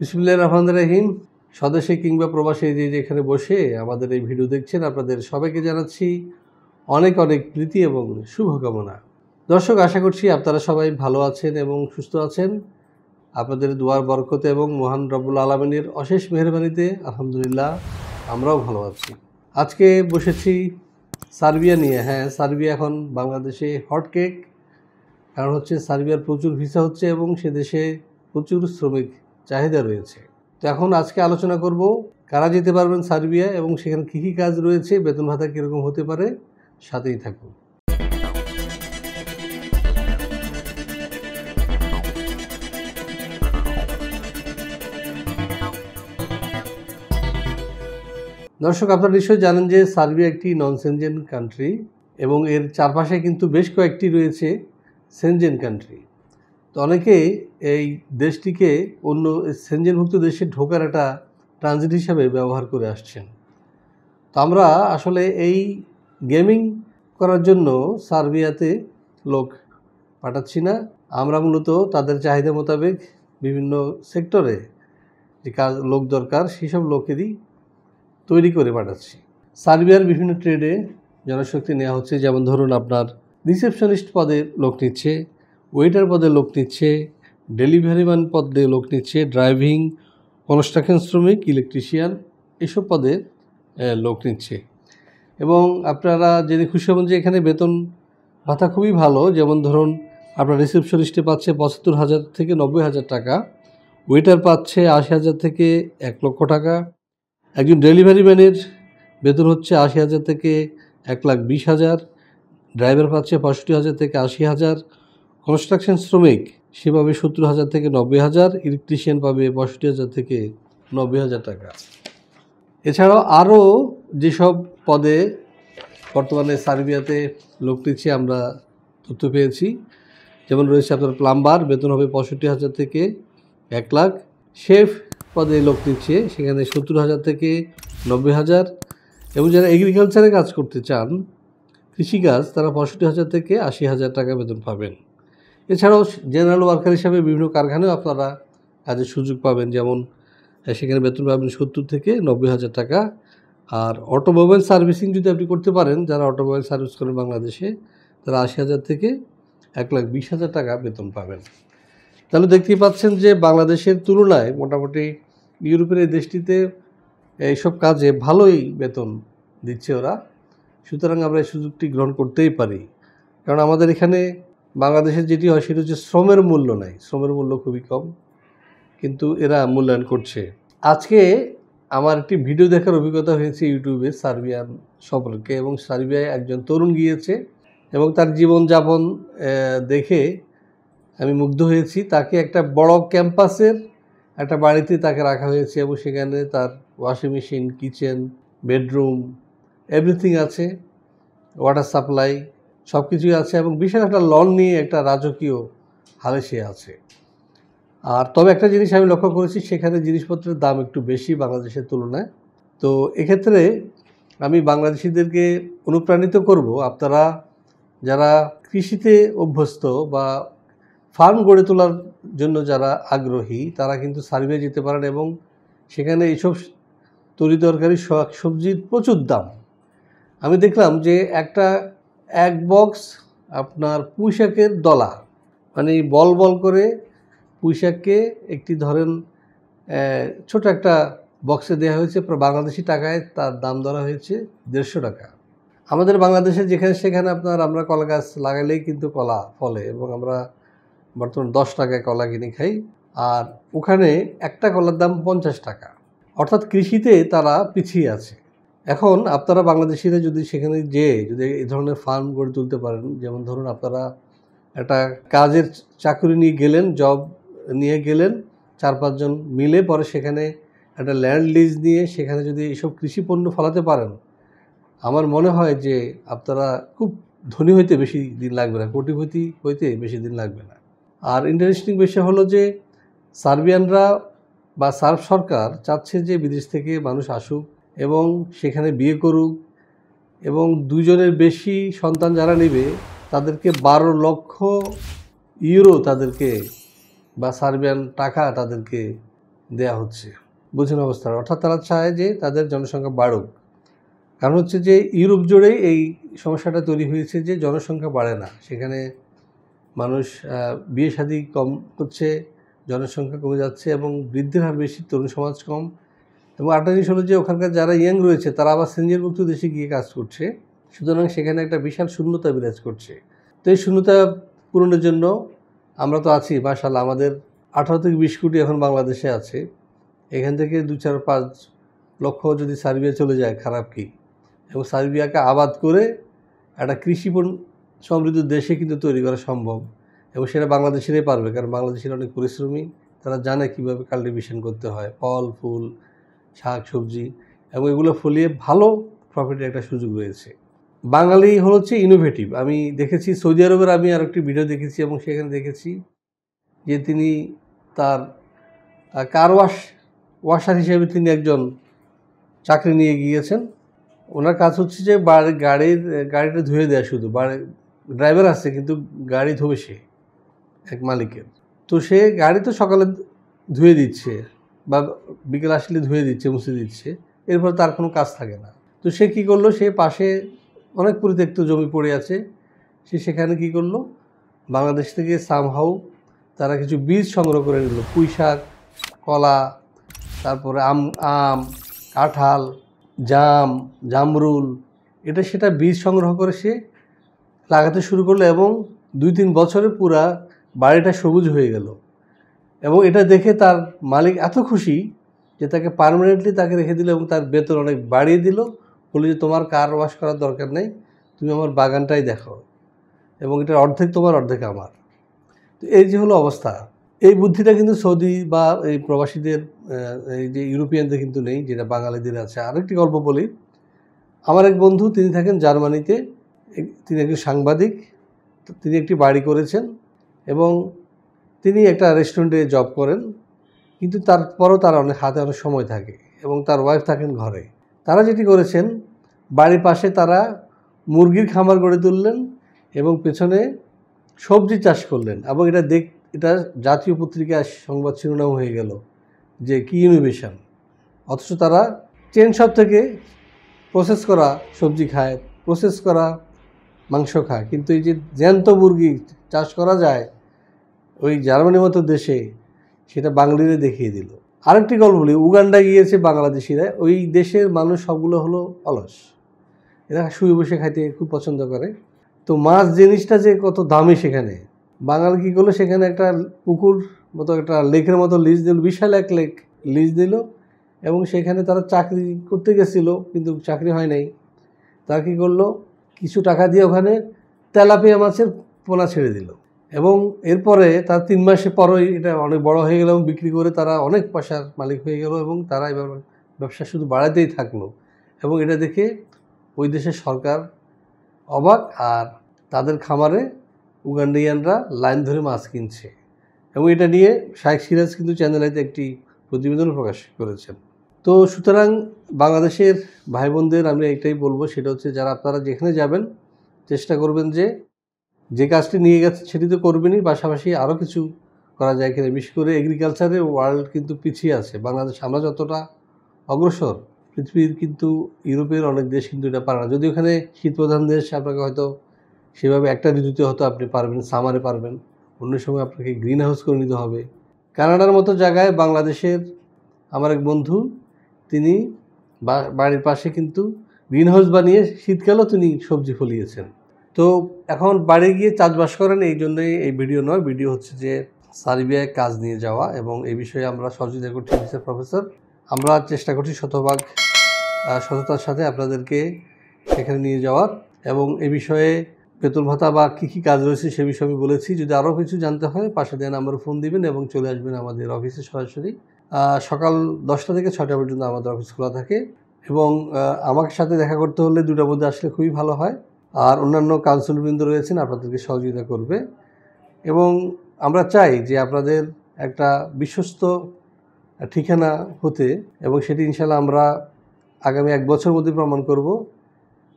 বিসমিল্লাহির রহমানির রহিম। স্বদেশে কিংবা প্রবাসে যে যেখানে বসে আমাদের এই ভিডিও দেখছেন, আপনাদের সবাইকে জানাচ্ছি অনেক অনেক প্রীতি এবং শুভকামনা। দর্শক, আশা করছি আপনারা সবাই ভালো আছেন এবং সুস্থ আছেন। আপনাদের দুয়ার বরকতে এবং মহান রব্বুল আলামিনের অশেষ মেহেরবানিতে আলহামদুলিল্লাহ আমরাও ভালো আছি। আজকে বসেছি সার্বিয়া নিয়ে। হ্যাঁ, সার্বিয়া এখন বাংলাদেশে হটকেক। কারণ হচ্ছে সার্বিয়ার প্রচুর ভিসা হচ্ছে এবং সে দেশে প্রচুর শ্রমিক চাহিদা রয়েছে। তো এখন আজকে আলোচনা করব কারা যেতে পারবেন সার্বিয়া এবং সেখানে কী কী কাজ রয়েছে, বেতন ভাতা কীরকম হতে পারে। সাথেই থাকুন। দর্শক, আপনারা নিশ্চয়ই জানেন যে সার্বিয়া একটি নন সেনজেন কান্ট্রি এবং এর চারপাশে কিন্তু বেশ কয়েকটি রয়েছে সেনজেন কান্ট্রি। তো অনেকে এই দেশটিকে অন্য সেনজেনভুক্ত দেশে ঢোকার একটা ট্রানজিট হিসাবে ব্যবহার করে আসছেন। তো আমরা আসলে এই গেমিং করার জন্য সার্বিয়াতে লোক পাঠাচ্ছি না। আমরা মূলত তাদের চাহিদা মোতাবেক বিভিন্ন সেক্টরে যে কাজ লোক দরকার সেসব লোকেরই তৈরি করে পাঠাচ্ছি। সার্বিয়ার বিভিন্ন ট্রেডে জনশক্তি নেওয়া হচ্ছে। যেমন ধরুন, আপনার রিসেপশনিস্ট পদে লোক নিচ্ছে, ওয়েটার পদে লোক নিচ্ছে, ডেলিভারি ম্যান পদে লোক নিচ্ছে, ড্রাইভিং, কনস্ট্রাকশন শ্রমিক, ইলেকট্রিশিয়ান এসব পদে লোক নিচ্ছে। এবং আপনারা জেনে খুশি হবেন যে এখানে বেতন ভাতা খুবই ভালো। যেমন ধরুন, আপনার রিসেপশনিস্টে পাচ্ছে ৭৫,০০০ থেকে ৯০,০০০ টাকা, ওয়েটার পাচ্ছে ৮০,০০০ থেকে ১,০০,০০০ টাকা, একজন ডেলিভারি ম্যানের বেতন হচ্ছে ৮০,০০০ থেকে ১,২০,০০০, ড্রাইভার পাচ্ছে ৬৫,০০০ থেকে ৮০,০০০, কনস্ট্রাকশন শ্রমিক সে পাবে ৭০,০০০ থেকে ৯০,০০০, ইলেকট্রিশিয়ান পাবে ৬৫,০০০ থেকে ৯০,০০০ টাকা। এছাড়াও আরও যেসব পদে বর্তমানে সার্বিয়াতে লোক নিচ্ছে আমরা তথ্য পেয়েছি, যেমন রয়েছে আপনার প্লাম্বার, বেতন হবে ৬৫,০০০ থেকে ১,০০,০০০, শেফ পদে লোক নিচ্ছে, সেখানে ৭০,০০০ থেকে ৯০,০০০, এবং যারা এগ্রিকালচারে কাজ করতে চান, কৃষিকাজ, তারা ৬৫,০০০ থেকে ৮০,০০০ টাকা বেতন পাবেন। এছাড়াও জেনারেল ওয়ার্কার হিসাবে বিভিন্ন কারখানায় আপনারা কাজের সুযোগ পাবেন। যেমন সেখানে বেতন পাবেন ৭০ থেকে ৯০,০০০ টাকা। আর অটোমোবাইল সার্ভিসিং যদি আপনি করতে পারেন, যারা অটোমোবাইল সার্ভিস করেন বাংলাদেশে, তারা ৮০,০০০ থেকে ১,২০,০০০ টাকা বেতন পাবেন। তাহলে দেখতেই পাচ্ছেন যে বাংলাদেশের তুলনায় মোটামুটি ইউরোপের এই দেশটিতে এইসব কাজে ভালোই বেতন দিচ্ছে ওরা। সুতরাং আমরা এই সুযোগটি গ্রহণ করতেই পারি। কারণ আমাদের এখানে বাংলাদেশের যেটি হয় সেটা হচ্ছে শ্রমের মূল্য নাই, শ্রমের মূল্য খুবই কম, কিন্তু এরা মূল্যায়ন করছে। আজকে আমার একটি ভিডিও দেখার অভিজ্ঞতা হয়েছে ইউটিউবে সার্বিয়ান সম্পর্কে, এবং সার্বিয়ায় একজন তরুণ গিয়েছে এবং তার জীবনযাপন দেখে আমি মুগ্ধ হয়েছি। তাকে একটা বড় ক্যাম্পাসের একটা বাড়িতে তাকে রাখা হয়েছে এবং সেখানে তার washing machine, kitchen, bedroom everything আছে, ওয়াটার সাপ্লাই সব কিছুই আছে, এবং বিশাল একটা লন নিয়ে একটা রাজকীয় হালে সে আছে। আর তবে একটা জিনিস আমি লক্ষ্য করেছি, সেখানে জিনিসপত্রের দাম একটু বেশি বাংলাদেশের তুলনায়। তো এক্ষেত্রে আমি বাংলাদেশিদেরকে অনুপ্রাণিত করব, আপনারা যারা কৃষিতে অভ্যস্ত বা ফার্ম গড়ে তোলার জন্য যারা আগ্রহী, তারা কিন্তু সার্বিয়া যেতে পারেন এবং সেখানে এইসব তরি তরকারি সবজির প্রচুর দাম। আমি দেখলাম যে এক বক্স আপনার পুঁইশাকের দলা, মানে বল বল করে পুঁইশাককে একটি ধরেন ছোট একটা বক্সে দেওয়া হয়েছে, বাংলাদেশি টাকায় তার দাম ধরা হয়েছে ১৫০ টাকা। আমাদের বাংলাদেশে যেখানে সেখানে আমরা কলা গাছ লাগাইলেই কিন্তু কলা ফলে, এবং আমরা বর্তমানে ১০ টাকায় কলা কিনে খাই, আর ওখানে একটা কলার দাম ৫০ টাকা। অর্থাৎ কৃষিতে তারা পিছিয়ে আছে। এখন আপনারা বাংলাদেশিরা যদি সেখানে যদি এই ধরনের ফার্ম গড়ে তুলতে পারেন, যেমন ধরুন আপনারা একটা কাজের চাকরি নিয়ে গেলেন, জব নিয়ে গেলেন ৪-৫ জন মিলে, পরে সেখানে একটা ল্যান্ড লিজ নিয়ে সেখানে যদি এইসব কৃষি পণ্য ফলাতে পারেন, আমার মনে হয় যে আপনারা খুব ধনী হইতে বেশি দিন লাগবে না, কোটিপতি হইতে বেশি দিন লাগবে না। আর ইন্টারেস্টিং বিষয় হলো যে সার্বিয়ানরা বা সার্ব সরকার চাচ্ছে যে বিদেশ থেকে মানুষ আসুক এবং সেখানে বিয়ে করুক, এবং ২ জনের বেশি সন্তান যারা নেবে তাদেরকে ১২ লক্ষ ইউরো তাদেরকে বা সার্বিয়ান টাকা তাদেরকে দেয়া হচ্ছে। বুঝুন অবস্থা। অর্থাৎ তারা চায় যে তাদের জনসংখ্যা বাড়ুক। কারণ হচ্ছে যে ইউরোপ জুড়েই এই সমস্যাটা তৈরি হয়েছে যে জনসংখ্যা বাড়ে না। সেখানে মানুষ বিয়ে শাদী কম করছে, জনসংখ্যা কমে যাচ্ছে এবং বৃদ্ধির হার বেশি, তরুণ সমাজ কম। এবং আরেকটা জিনিস হলো যে ওখানকার যারা ইয়াং রয়েছে তারা আবার সেনজেনভুক্ত দেশে গিয়ে কাজ করছে, সুতরাং সেখানে একটা বিশাল শূন্যতা বিরাজ করছে। তো এই শূন্যতা পূরণের জন্য আমরা তো আছি, মাশাআল্লাহ আমাদের 18 থেকে 20 কোটি এখন বাংলাদেশে আছে। এখান থেকে 2-4-5 লক্ষ যদি সার্বিয়া চলে যায়, খারাপ কি? এবং সার্বিয়াকে আবাদ করে একটা কৃষি সমৃদ্ধ দেশে কিন্তু তৈরি করা সম্ভব, এবং সেটা বাংলাদেশেরাই পারবে, কারণ বাংলাদেশের অনেক পরিশ্রমী, তারা জানে কীভাবে কাল্টিভেশন করতে হয়, ফল ফুল শাক সবজি, এবং এগুলো ফলিয়ে ভালো প্রফিটের একটা সুযোগ রয়েছে। বাঙালি হচ্ছে ইনোভেটিভ। আমি দেখেছি সৌদি আরবের, আমি আর একটি ভিডিও দেখেছি এবং সেখানে দেখেছি যে তিনি তার কার ওয়াশার হিসেবে তিনি একজন চাকরি নিয়ে গিয়েছেন। ওনার কাজ হচ্ছে যে গাড়িটা ধুয়ে দেয়, শুধু ড্রাইভার আছে কিন্তু গাড়ি ধোবে সে, এক মালিকের। তো সে গাড়ি তো সকালে ধুয়ে দিচ্ছে বা বিকেল আসলে ধুয়ে দিচ্ছে, মুছে দিচ্ছে, এরপর তার কোনো কাজ থাকে না। তো সে কী করলো, সে পাশে অনেক পরিত্যক্ত জমি পড়ে আছে, সে সেখানে কী করলো, বাংলাদেশ থেকে সামহাউ তারা কিছু বীজ সংগ্রহ করে নিল, পুঁই শাক, কলা, তারপরে আম, কাঁঠাল, জামরুল, এটা সেটা বীজ সংগ্রহ করে সে লাগাতে শুরু করলো এবং 2-3 বছরে পুরা বাড়িটা সবুজ হয়ে গেল। এবং এটা দেখে তার মালিক এত খুশি যে তাকে পার্মানেন্টলি তাকে রেখে দিল এবং তার বেতন অনেক বাড়িয়ে দিল, বলে যে তোমার কার ওয়াশ করার দরকার নেই, তুমি আমার বাগানটাই দেখো এবং এটার অর্ধেক তোমার অর্ধেক আমার। তো এই যে হলো অবস্থা। এই বুদ্ধিটা কিন্তু সৌদি বা এই প্রবাসীদের, এই যে ইউরোপিয়ানদের কিন্তু নেই, যেটা বাঙালিদের আছে। আরেকটি গল্প বলি। আমার এক বন্ধু, তিনি থাকেন জার্মানিতে, তিনি একজন সাংবাদিক, তিনি একটি বাড়ি করেছেন এবং তিনি একটা রেস্টুরেন্টে জব করেন, কিন্তু তারপরও তার হাতে অনেক সময় থাকে এবং তার ওয়াইফ থাকেন ঘরে। তারা যেটি করেছেন, বাড়ির পাশে তারা মুরগির খামার গড়ে তুললেন এবং পেছনে সবজি চাষ করলেন, এবং এটা জাতীয় পত্রিকায় সংবাদ শিরোনাম হয়ে গেল যে কি ইনোভেশন। অথচ তারা চেন শপ থেকে প্রসেস করা সবজি খায়, প্রসেস করা মাংস খায়, কিন্তু এই যে জ্যান্ত মুরগি চাষ করা যায় ওই জার্মানির মতো দেশে, সেটা বাঙালিরা দেখিয়ে দিল। আরেকটি গল্প বলি। উগান্ডা গিয়েছে বাংলাদেশিরা। ওই দেশের মানুষ সবগুলো হলো অলস, এরা শুয়ে বসে খাইতে খুব পছন্দ করে। তো মাছ জিনিসটা যে কত দামি সেখানে, বাঙালি কী করলো, সেখানে একটা পুকুর মতো, একটা লেকের মতো লিজ দিল, বিশাল এক লেক লিজ দিল, এবং সেখানে তারা চাকরি করতে গেছিলো কিন্তু চাকরি হয় নাই। তারা কী করলো, কিছু টাকা দিয়ে ওখানে তেলাপিয়া মাছের পোনা ছেড়ে দিল, এবং এরপরে তার 3 মাসে পরই এটা অনেক বড় হয়ে গেল এবং বিক্রি করে তারা অনেক পয়সার মালিক হয়ে গেল, এবং তারা এবার ব্যবসা শুধু বাড়াতেই থাকলো। এবং এটা দেখে ওই দেশের সরকার অবাক, আর তাদের খামারে উগান্ডিয়ানরা লাইন ধরে মাছ কিনছে। এবং এটা নিয়ে শাইখ সিরাজ কিন্তু চ্যানেল আইতে একটি প্রতিবেদন প্রকাশ করেছেন। তো সুতরাং বাংলাদেশের ভাই বোনদের আমি এটাই বলবো, সেটা হচ্ছে যারা আপনারা যেখানে যাবেন চেষ্টা করবেন যে কাজটি নিয়ে গেছে সেটি তো করবেনই, পাশাপাশি আরও কিছু করা যায় কিনা। বিশেষ করে এগ্রিকালচারে ওয়ার্ল্ড কিন্তু পিছিয়ে আছে, বাংলাদেশ আমরা যতটা অগ্রসর, পৃথিবীর কিন্তু ইউরোপের অনেক দেশ কিন্তু এটা পারে না। যদি ওখানে শীতপ্রধান দেশ, আপনাকে হয়তো সেভাবে একটা ঋতুতে হয়তো আপনি পারবেন, সামারে পারবেন, অন্য সময় আপনাকে গ্রিন হাউস করে নিতে হবে। কানাডার মতো জায়গায় বাংলাদেশের আমার এক বন্ধু, তিনি বাড়ির পাশে কিন্তু গ্রিন হাউস বানিয়ে শীতকালেও তিনি সবজি ফলিয়েছেন। তো এখন বাড়ি গিয়ে চাষবাস করেন। এই জন্যই এই ভিডিও নয়, ভিডিও হচ্ছে যে সার্বিয়ায় কাজ নিয়ে যাওয়া, এবং এই বিষয়ে আমরা সহযোগিতা করছি মিস্টার প্রফেসর। আমরা চেষ্টা করছি শতভাগ সততার সাথে আপনাদেরকে সেখানে নিয়ে যাওয়ার, এবং এ বিষয়ে বেতন ভাতা বা কী কী কাজ রয়েছে সে বিষয়ে আমি বলেছি। যদি আরও কিছু জানতে হয় পাশে দেওয়া নাম্বারে ফোন দিবেন এবং চলে আসবেন আমাদের অফিসে সরাসরি। সকাল 10টা থেকে 6টা পর্যন্ত আমাদের অফিস খোলা থাকে, এবং আমার সাথে দেখা করতে হলে 2টার মধ্যে আসলে খুবই ভালো হয়। আর অন্যান্য কাউন্সিলবৃন্দ রয়েছেন, আপনাদেরকে সহযোগিতা করবে, এবং আমরা চাই যে আপনাদের একটা বিশ্বস্ত ঠিকানা হতে, এবং সেটি ইনশাল্লাহ আমরা আগামী 1 বছর মধ্যে প্রমাণ করব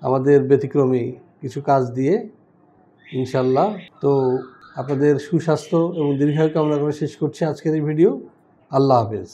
আমাদের ব্যতিক্রমী কিছু কাজ দিয়ে ইনশাল্লাহ। তো আপনাদের সুস্বাস্থ্য এবং দীর্ঘায়ু কামনা করে শেষ করছি আজকের এই ভিডিও। আল্লাহ হাফেজ।